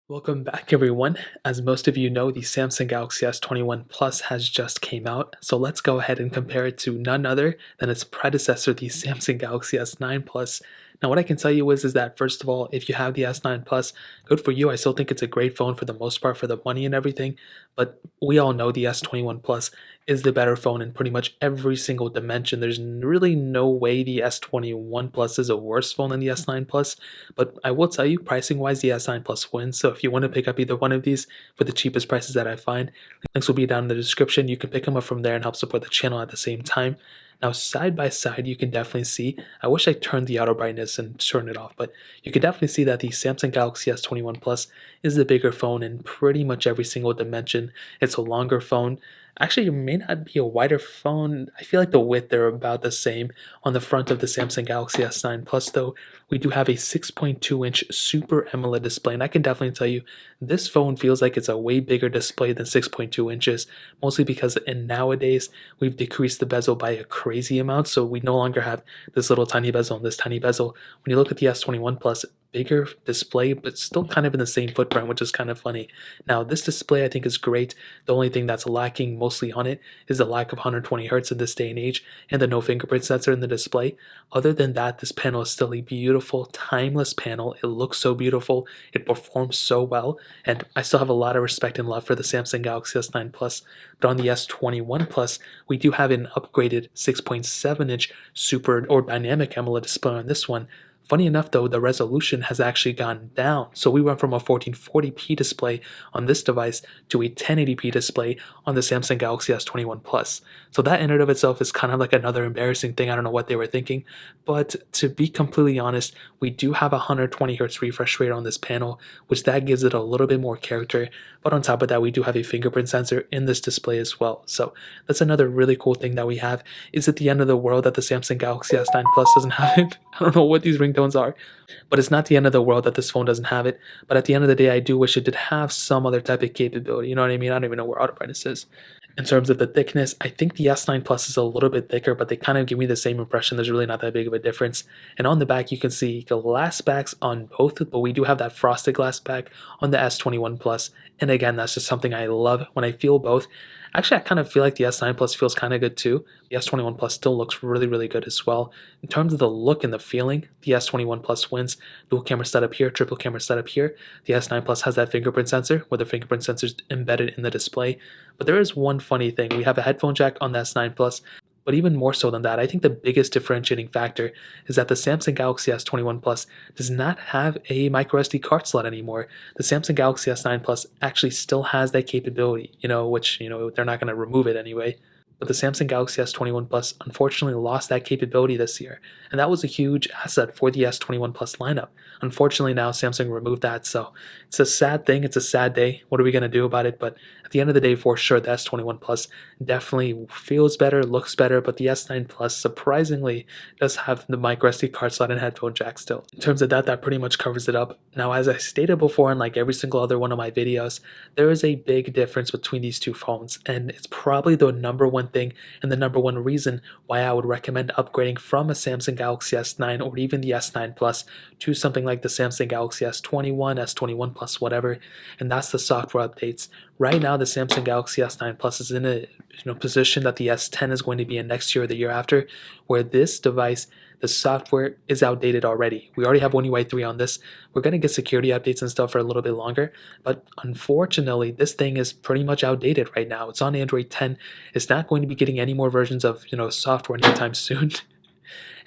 Welcome back everyone. As most of you know, the Samsung Galaxy S21 Plus has just came out, so let's go ahead and compare it to none other than its predecessor, the Samsung Galaxy S9 Plus. Now what I can tell you is that first of all, if you have the S9 Plus, good for you. I still think it's a great phone for the most part for the money and everything, but we all know the S21 Plus is the better phone in pretty much every single dimension. There's really no way the S21 Plus is a worse phone than the S9 Plus. But I will tell you, pricing wise, the S9 Plus wins. So if you want to pick up either one of these for the cheapest prices that I find, links will be down in the description. You can pick them up from there and help support the channel at the same time. Now, side by side, you can definitely see, I wish I turned the auto brightness and turned it off, but you can definitely see that the Samsung Galaxy S21 Plus is the bigger phone in pretty much every single dimension. It's a longer phone. Actually, it may not be a wider phone. I feel like the width, they're about the same. On the front of the Samsung Galaxy S9 Plus, though, we do have a 6.2-inch Super AMOLED display, and I can definitely tell you, this phone feels like it's a way bigger display than 6.2 inches, mostly because nowadays, we've decreased the bezel by a crazy amount, so we no longer have this little tiny bezel and this tiny bezel. When you look at the S21 Plus, bigger display, but still kind of in the same footprint, which is kind of funny. Now, this display I think is great. The only thing that's lacking mostly on it is the lack of 120 Hz in this day and age and the no fingerprint sensor in the display. Other than that, this panel is still a beautiful, timeless panel. It looks so beautiful. It performs so well. And I still have a lot of respect and love for the Samsung Galaxy S9 Plus. But on the S21 Plus, we do have an upgraded 6.7-inch Super or Dynamic AMOLED display on this one. Funny enough though, the resolution has actually gone down. So we went from a 1440p display on this device to a 1080p display on the Samsung Galaxy S21 Plus. So that in and of itself is kind of like another embarrassing thing. I don't know what they were thinking. But to be completely honest, we do have a 120 Hz refresh rate on this panel, which that gives it a little bit more character. But on top of that, we do have a fingerprint sensor in this display as well. So that's another really cool thing that we have. Is it the end of the world that the Samsung Galaxy S9 Plus doesn't have it? I don't know what these ringtones are, but it's not the end of the world that this phone doesn't have it. But at the end of the day, I do wish it did have some other type of capability. You know what I mean? I don't even know where auto brightness is. In terms of the thickness, I think the S9 Plus is a little bit thicker, but they kind of give me the same impression. There's really not that big of a difference. And on the back, you can see glass backs on both, but we do have that frosted glass back on the S21 Plus. And again, that's just something I love when I feel both. Actually, I kind of feel like the S9 Plus feels kind of good too. The S21 Plus still looks really, really good as well. In terms of the look and the feeling, the S21 Plus wins. Dual camera setup here, triple camera setup here. The S9 Plus has that fingerprint sensor, where the fingerprint sensor is embedded in the display. But there is one funny thing. We have a headphone jack on the S9 Plus, but even more so than that, I think the biggest differentiating factor is that the Samsung Galaxy S21 Plus does not have a microSD card slot anymore. The Samsung Galaxy S9 Plus actually still has that capability, which, they're not going to remove it anyway. But the Samsung Galaxy S21 Plus unfortunately lost that capability this year, and that was a huge asset for the S21 Plus lineup. Unfortunately, now Samsung removed that, so it's a sad thing. It's a sad day. What are we going to do about it? But at the end of the day, for sure, the S21 Plus definitely feels better, looks better, but the S9 Plus surprisingly does have the microSD card slot and headphone jack still. In terms of that pretty much covers it up. Now, as I stated before in like every single other one of my videos, there is a big difference between these two phones, and it's probably the number one thing and the number one reason why I would recommend upgrading from a Samsung Galaxy S9 or even the S9 Plus to something like the Samsung Galaxy S21, S21 Plus, whatever, and that's the software updates. Right now, the Samsung Galaxy S9 Plus is in a position that the S10 is going to be in next year or the year after, where this device, the software is outdated already. We already have One UI 3 on this. We're going to get security updates and stuff for a little bit longer, but unfortunately, this thing is pretty much outdated right now. It's on Android 10. It's not going to be getting any more versions of software anytime soon.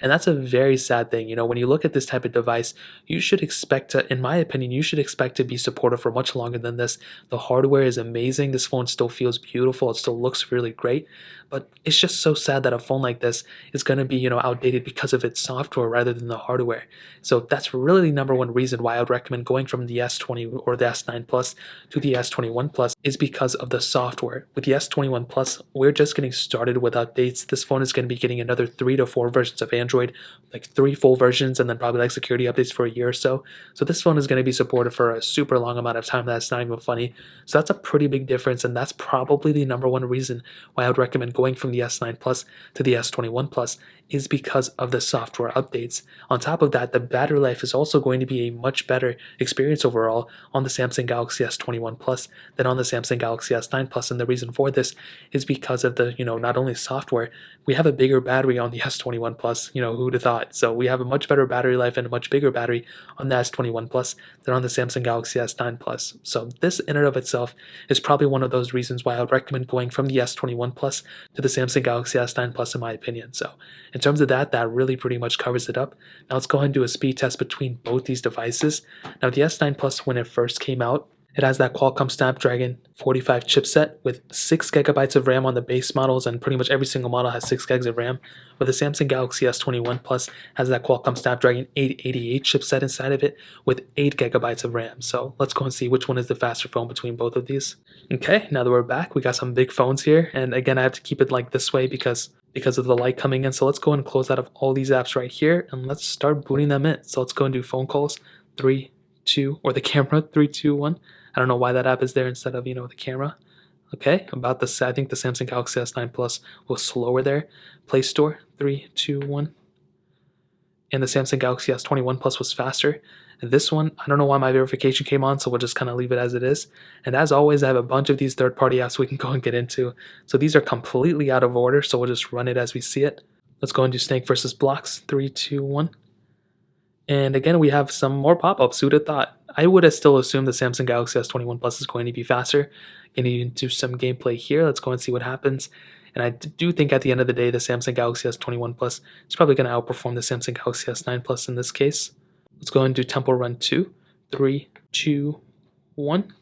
And that's a very sad thing. When you look at this type of device, you should expect to, in my opinion, you should expect to be supported for much longer than this. The hardware is amazing. This phone still feels beautiful. It still looks really great. But it's just so sad that a phone like this is going to be, outdated because of its software rather than the hardware. So that's really the number one reason why I would recommend going from the S20 or the S9 Plus to the S21 Plus is because of the software. With the S21 Plus, we're just getting started with updates. This phone is going to be getting another 3 to 4 versions of Android, like 3 full versions, and then probably like security updates for a year or so. So this phone is going to be supported for a super long amount of time. That's not even funny. So that's a pretty big difference, and that's probably the number one reason why I would recommend going from the S9 Plus to the S21 Plus is because of the software updates. On top of that, the battery life is also going to be a much better experience overall on the Samsung Galaxy S21 Plus than on the Samsung Galaxy S9 Plus. And the reason for this is because of the, not only software, we have a bigger battery on the S21 Plus, who'd have thought? So we have a much better battery life and a much bigger battery on the S21 Plus than on the Samsung Galaxy S9 Plus. So this in and of itself is probably one of those reasons why I would recommend going from the S21 Plus to the Samsung Galaxy S9 Plus in my opinion. So in terms of that really pretty much covers it up. Now let's go ahead and do a speed test between both these devices. Now the S9 Plus, when it first came out, it has that Qualcomm Snapdragon 45 chipset with 6 gigabytes of RAM on the base models, and pretty much every single model has 6 gigs of RAM. But the Samsung Galaxy S21 Plus has that Qualcomm Snapdragon 888 chipset inside of it with 8 gigabytes of RAM. So let's go and see which one is the faster phone between both of these. Okay, now that we're back, we got some big phones here, and again I have to keep it like this way because of the light coming in. So let's go and close out of all these apps right here, and let's start booting them in. So let's go and do phone calls. 3, 2, or the camera. 3, 2, 1. I don't know why that app is there instead of, the camera. Okay, about this, I think the Samsung Galaxy S9 Plus was slower there. Play Store, 3, 2, 1. And the Samsung Galaxy S21 Plus was faster. And this one, I don't know why my verification came on, so we'll just kind of leave it as it is. And as always, I have a bunch of these third-party apps we can go and get into. So these are completely out of order, so we'll just run it as we see it. Let's go and do Snake versus Blocks, 3, 2, 1. And again, we have some more pop-ups. Who'd have thought? I would have still assumed the Samsung Galaxy S21 Plus is going to be faster. Getting into some gameplay here. Let's go and see what happens. And I do think at the end of the day, the Samsung Galaxy S21 Plus is probably going to outperform the Samsung Galaxy S9 Plus in this case. Let's go and do Temple Run 2. 3, 2, 1.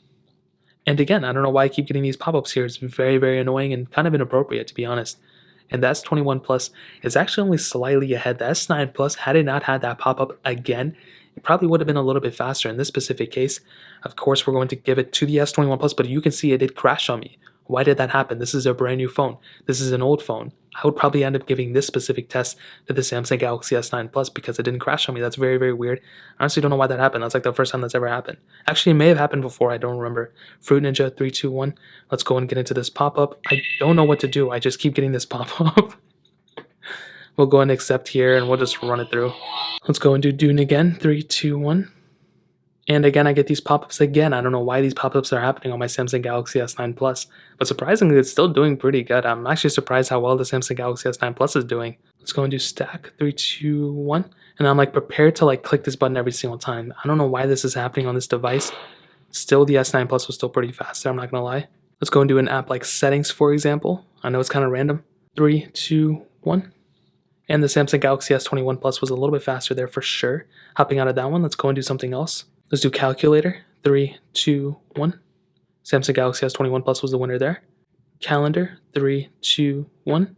And again, I don't know why I keep getting these pop-ups here. It's very, very annoying and kind of inappropriate, to be honest. And the S21 Plus is actually only slightly ahead. The S9 Plus, had it not had that pop-up again, it probably would have been a little bit faster in this specific case. Of course, we're going to give it to the S21 Plus, but you can see it did crash on me. Why did that happen? This is a brand new phone. This is an old phone. I would probably end up giving this specific test to the Samsung Galaxy S9 Plus because it didn't crash on me. That's very, very weird. I honestly don't know why that happened. That's like the first time that's ever happened. Actually, it may have happened before. I don't remember. Fruit Ninja, 3, 2, 1. Let's go and get into this pop-up. I don't know what to do. I just keep getting this pop-up. We'll go and accept here, and we'll just run it through. Let's go and do Dune again. 3, 2, 1. And again, I get these pop-ups again. I don't know why these pop-ups are happening on my Samsung Galaxy S9 Plus, but surprisingly, it's still doing pretty good. I'm actually surprised how well the Samsung Galaxy S9 Plus is doing. Let's go and do stack. 3, 2, 1. And I'm prepared to click this button every single time. I don't know why this is happening on this device. Still, the S9 Plus was still pretty fast there, I'm not gonna lie. Let's go and do an app like Settings, for example. I know it's kind of random. 3, 2, 1. And the Samsung Galaxy S21 Plus was a little bit faster there for sure. Hopping out of that one, let's go and do something else. Let's do Calculator. 3, 2, 1. Samsung Galaxy S21 Plus was the winner there. Calendar. 3, 2, 1.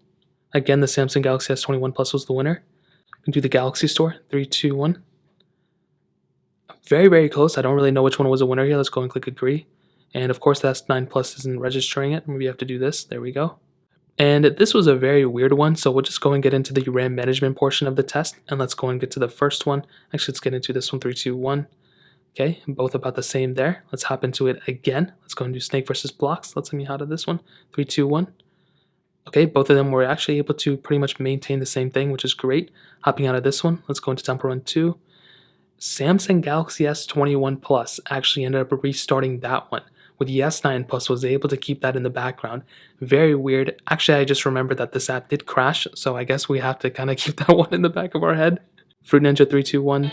Again, the Samsung Galaxy S21 Plus was the winner. We can do the Galaxy Store. 3, 2, 1. Very, very close. I don't really know which one was a winner here. Let's go and click Agree. And of course, the S9 Plus isn't registering it. Maybe you have to do this. There we go. And this was a very weird one, so we'll just go and get into the RAM management portion of the test. And let's go and get to the first one. Actually, let's get into this one. 3, 2, 1. Okay, both about the same there. Let's hop into it again. Let's go and do Snake versus Blocks. Let's let me out of this one. 3, 2, 1. Okay, both of them were actually able to pretty much maintain the same thing, which is great. Hopping out of this one, let's go into Temple Run 2. Samsung Galaxy S21 Plus actually ended up restarting that one. With the S9 Plus was able to keep that in the background. Very weird. Actually, I just remembered that this app did crash, so I guess we have to kind of keep that one in the back of our head. Fruit Ninja 3, 2, 1.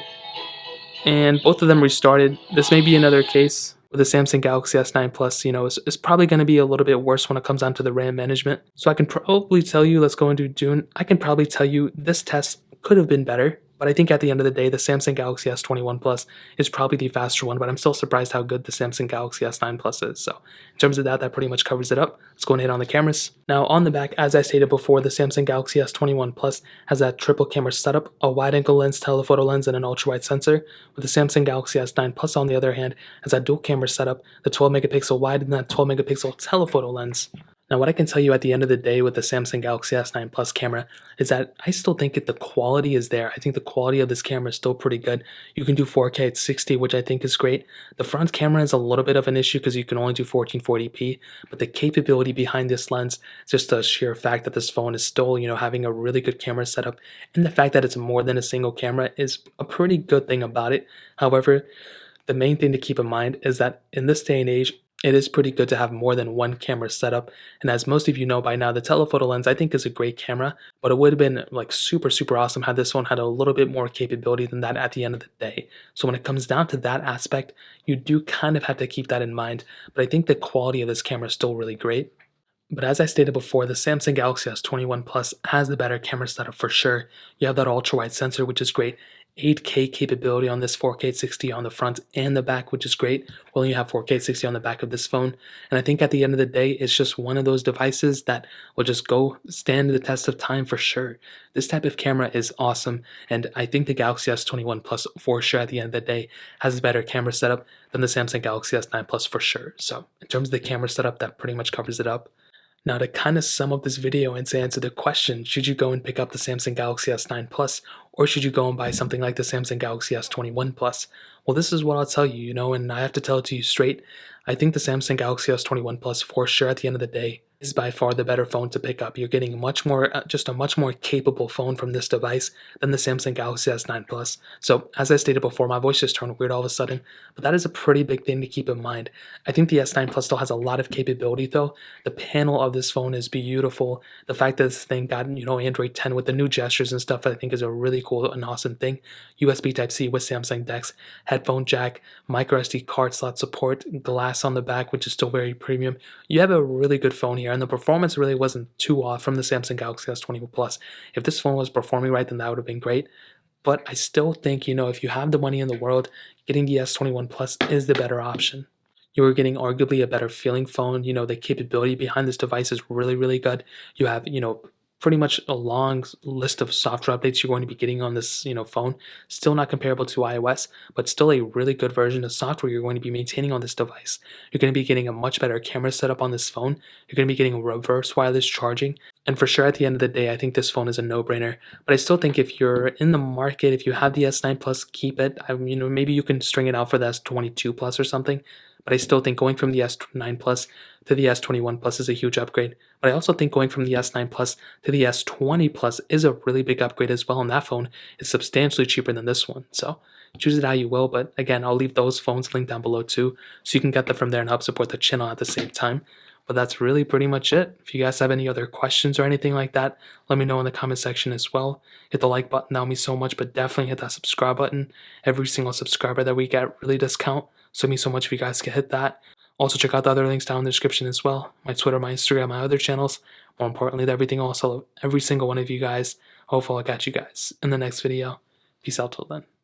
And both of them restarted. This may be another case with the Samsung Galaxy S9 Plus, it's probably going to be a little bit worse when it comes down to the RAM management. So I can probably tell you, let's go and do Dune. I can probably tell you this test could have been better. But I think at the end of the day, the Samsung Galaxy S21 Plus is probably the faster one, but I'm still surprised how good the Samsung Galaxy S9 Plus is. So in terms of that pretty much covers it up. Let's go and hit on the cameras. Now on the back, as I stated before, the Samsung Galaxy S21 Plus has that triple camera setup, a wide-angle lens, telephoto lens, and an ultra-wide sensor. With the Samsung Galaxy S9 Plus, on the other hand, has that dual camera setup, the 12 megapixel wide and that 12 megapixel telephoto lens. Now, what I can tell you at the end of the day with the Samsung Galaxy S9 Plus camera is that I still think the quality is there. I think the quality of this camera is still pretty good. You can do 4K at 60, which I think is great. The front camera is a little bit of an issue because you can only do 1440p, but the capability behind this lens, just the sheer fact that this phone is still, having a really good camera setup, and the fact that it's more than a single camera is a pretty good thing about it. However, the main thing to keep in mind is that in this day and age, it is pretty good to have more than one camera setup. And as most of you know by now, the telephoto lens I think is a great camera, but it would have been like super, super awesome had this phone had a little bit more capability than that at the end of the day. So when it comes down to that aspect, you do kind of have to keep that in mind. But I think the quality of this camera is still really great. But as I stated before, the Samsung Galaxy S21 Plus has the better camera setup for sure. You have that ultra-wide sensor, which is great. 8K capability on this 4K 60 on the front and the back, which is great. Well, you have 4K 60 on the back of this phone. And I think at the end of the day, it's just one of those devices that will just go stand the test of time for sure. This type of camera is awesome. And I think the Galaxy S21 Plus for sure at the end of the day has a better camera setup than the Samsung Galaxy S9 Plus for sure. So in terms of the camera setup, that pretty much covers it up. Now, to kind of sum up this video and to answer the question, should you go and pick up the Samsung Galaxy S9 Plus, or should you go and buy something like the Samsung Galaxy S21 Plus? Well, this is what I'll tell you, and I have to tell it to you straight. I think the Samsung Galaxy S21 Plus, for sure, at the end of the day, is by far the better phone to pick up. You're getting much more, just a much more capable phone from this device than the Samsung Galaxy S9 Plus. So, as I stated before, my voice just turned weird all of a sudden, but that is a pretty big thing to keep in mind. I think the S9 Plus still has a lot of capability, though. The panel of this phone is beautiful. The fact that this thing got, Android 10 with the new gestures and stuff, I think is a really cool and awesome thing. USB Type-C with Samsung DeX, headphone jack, micro SD card slot support, glass on the back, which is still very premium. You have a really good phone here, and the performance really wasn't too off from the Samsung Galaxy S21 Plus. If this phone was performing right, then that would have been great. But I still think, if you have the money in the world, getting the S21 Plus is the better option. You are getting arguably a better feeling phone. The capability behind this device is really, really good. You have, pretty much a long list of software updates you're going to be getting on this, phone. Still not comparable to iOS, but still a really good version of software you're going to be maintaining on this device. You're going to be getting a much better camera setup on this phone. You're going to be getting reverse wireless charging. And for sure, at the end of the day, I think this phone is a no-brainer. But I still think if you're in the market, if you have the S9 Plus, keep it. Maybe you can string it out for the S22 Plus or something. But I still think going from the S9 Plus to the S21 Plus is a huge upgrade. But I also think going from the S9 Plus to the S20 Plus is a really big upgrade as well, and that phone is substantially cheaper than this one. So choose it how you will, but again, I'll leave those phones linked down below too, so you can get them from there and help support the channel at the same time. But that's really pretty much it. If you guys have any other questions or anything like that, let me know in the comment section as well. Hit the like button, that would mean so much, but definitely hit that subscribe button. Every single subscriber that we get really does count, so it means so much if you guys can hit that. Also, check out the other links down in the description as well. My Twitter, my Instagram, my other channels. More importantly, everything else. I love every single one of you guys. Hopefully, I'll catch you guys in the next video. Peace out till then.